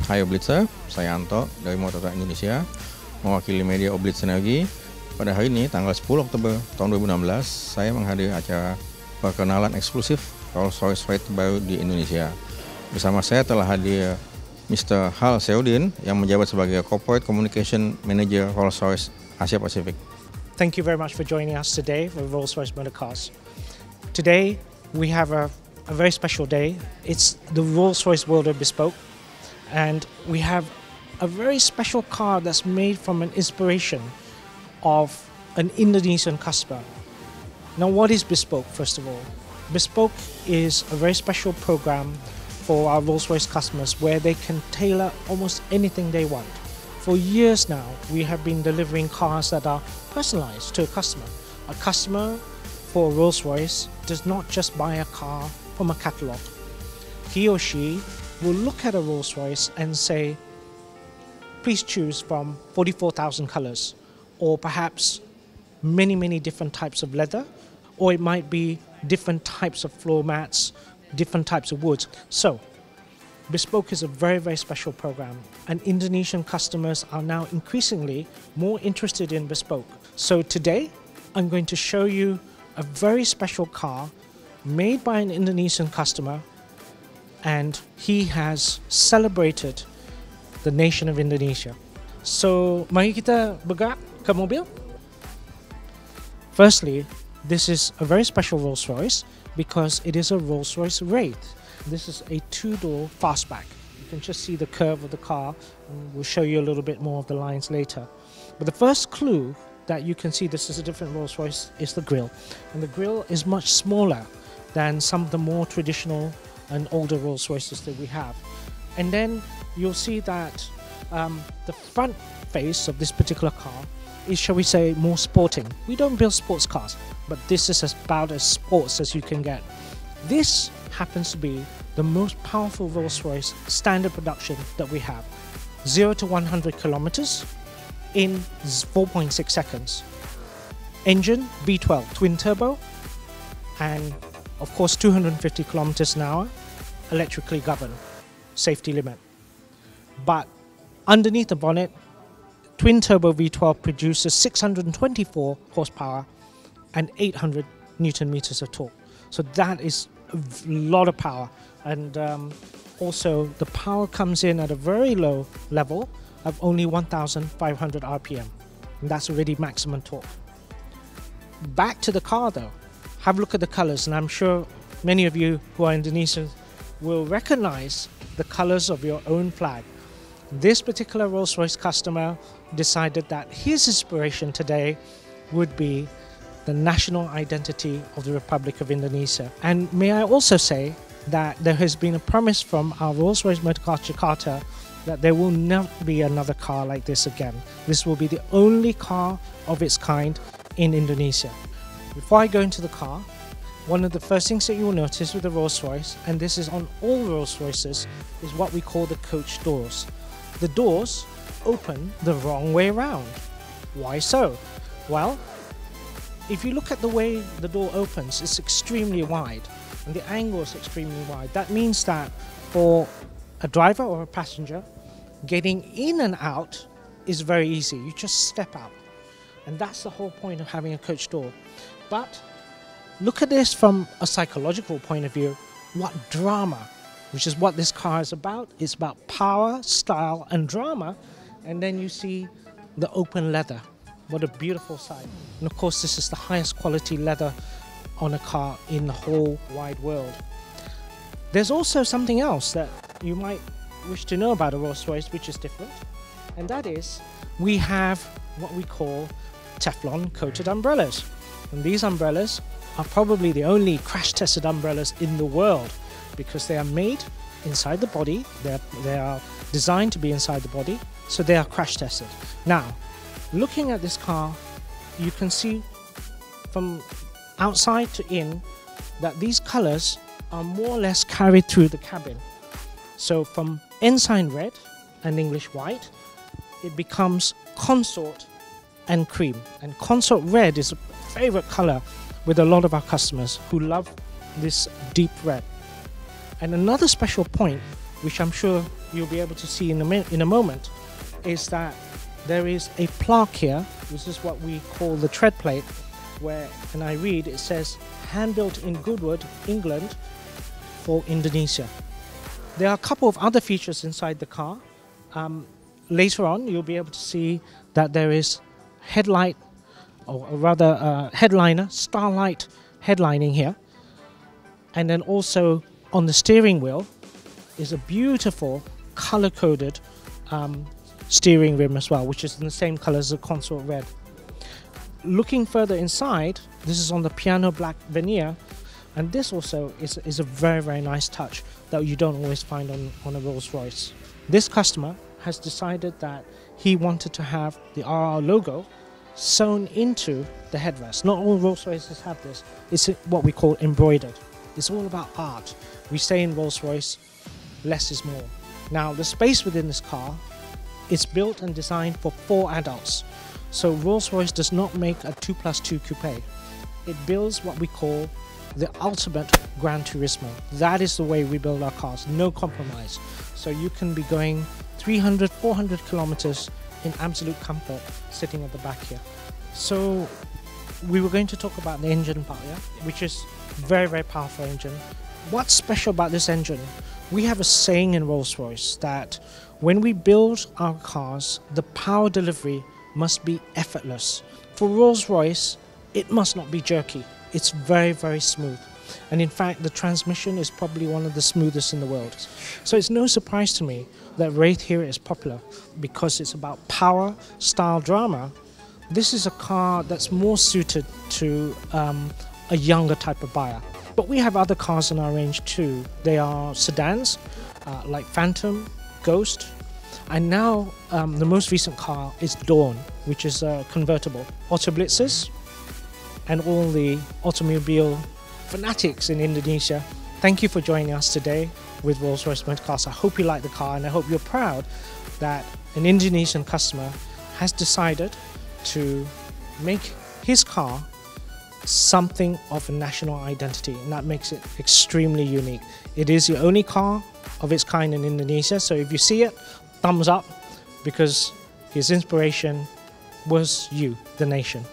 Hai Otoblitzer, saya Anto dari Motor Indonesia, mewakili media Otoblitz Energi. Pada hari ini, tanggal 10 Oktober tahun 2016, saya menghadiri acara perkenalan eksklusif Royce Wraith baru di Indonesia. Bersama saya telah hadir Mr. Hal Seudin yang menjabat sebagai Corporate Communication Manager Rolls-Royce Asia Pacific. Thank you very much for joining us today for Rolls-Royce Motorcars. Today we have a very special day. It's the Rolls-Royce World of Bespoke, and we have a very special car that's made from an inspiration of an Indonesian customer. Now, what is Bespoke, first of all? Bespoke is a very special program for our Rolls-Royce customers where they can tailor almost anything they want. For years now, we have been delivering cars that are personalized to a customer. A customer for Rolls-Royce does not just buy a car from a catalog. He or she will look at a Rolls-Royce and say, please choose from 44,000 colors, or perhaps many different types of leather, or it might be different types of floor mats, different types of woods. So, Bespoke is a very special program, and Indonesian customers are now increasingly more interested in Bespoke. So today, I'm going to show you a very special car made by an Indonesian customer, and he has celebrated the nation of Indonesia. So, mari kita bergerak ke mobil. Firstly, this is a very special Rolls-Royce because it is a Rolls-Royce Wraith. This is a two-door fastback. You can just see the curve of the car, and we'll show you a little bit more of the lines later. But the first clue that you can see this is a different Rolls-Royce is the grille. And the grille is much smaller than some of the more traditional and older Rolls-Royces that we have. And then you'll see that the front face of this particular car is, shall we say, more sporting. We don't build sports cars, but this is about as sports as you can get. This happens to be the most powerful Rolls-Royce standard production that we have. 0 to 100 kilometers in 4.6 seconds. Engine V12 twin turbo, and of course 250 kilometers an hour, electrically governed, safety limit. But underneath the bonnet, twin turbo V12 produces 624 horsepower and 800 Newton meters of torque. So that is a lot of power, and also the power comes in at a very low level of only 1,500 RPM, and that's already maximum torque. Back to the car though, have a look at the colors, and I'm sure many of you who are Indonesians will recognize the colors of your own flag. This particular Rolls-Royce customer decided that his inspiration today would be the national identity of the Republic of Indonesia. And may I also say that there has been a promise from our Rolls-Royce Motorcars Jakarta that there will not be another car like this again. This will be the only car of its kind in Indonesia. Before I go into the car, one of the first things that you will notice with the Rolls-Royce, and this is on all Rolls-Royces, is what we call the coach doors. The doors open the wrong way around. Why so? Well, if you look at the way the door opens, it's extremely wide, and the angle is extremely wide. That means that for a driver or a passenger, getting in and out is very easy. You just step out, and that's the whole point of having a coach door. But look at this from a psychological point of view. What drama, which is what this car is about. It's about power, style, and drama. And then you see the open leather. What a beautiful sight. And of course, this is the highest quality leather on a car in the whole wide world. There's also something else that you might wish to know about a Rolls-Royce, which is different. And that is, we have what we call Teflon coated umbrellas. And these umbrellas are probably the only crash-tested umbrellas in the world, because they are made inside the body. They are designed to be inside the body, so they are crash-tested. Now, looking at this car, you can see from outside to in that these colors are more or less carried through the cabin. So from ensign red and English white, it becomes consort and cream. And consort red is a favorite color with a lot of our customers who love this deep red. And another special point, which I'm sure you'll be able to see in a moment is that there is a plaque here. This is what we call the tread plate, where, and I read, it says, hand-built in Goodwood, England, for Indonesia. There are a couple of other features inside the car. Later on, you'll be able to see that there is headlight, or rather headliner, starlight headlining here. And then also on the steering wheel is a beautiful color-coded steering rim as well, which is in the same color as the console red. Looking further inside, this is on the piano black veneer, and this also is a very, very nice touch that you don't always find on a Rolls-Royce. This customer has decided that he wanted to have the RR logo sewn into the headrest. Not all Rolls-Royces have this. It's what we call embroidered. It's all about art. We say in Rolls-Royce, less is more. Now, the space within this car is built and designed for 4 adults. So Rolls-Royce does not make a 2+2 coupe. It builds what we call the ultimate Gran Turismo. That is the way we build our cars, no compromise. So you can be going 300, 400 kilometers in absolute comfort sitting at the back here. So we were going to talk about the engine part, yeah? Which is very, very powerful engine. What's special about this engine? We have a saying in Rolls-Royce that when we build our cars, the power delivery must be effortless. For Rolls-Royce, it must not be jerky. It's very, very smooth. And in fact, the transmission is probably one of the smoothest in the world. So it's no surprise to me that Wraith here is popular because it's about power, style, drama. This is a car that's more suited to a younger type of buyer. But we have other cars in our range too. They are sedans like Phantom, Ghost, and now the most recent car is Dawn, which is a convertible. Otoblitzes and all the automobile fanatics in Indonesia, thank you for joining us today with Rolls-Royce Motorcars. I hope you like the car, and I hope you're proud that an Indonesian customer has decided to make his car something of a national identity, and that makes it extremely unique. It is the only car of its kind in Indonesia, so if you see it, thumbs up, because his inspiration was you, the nation.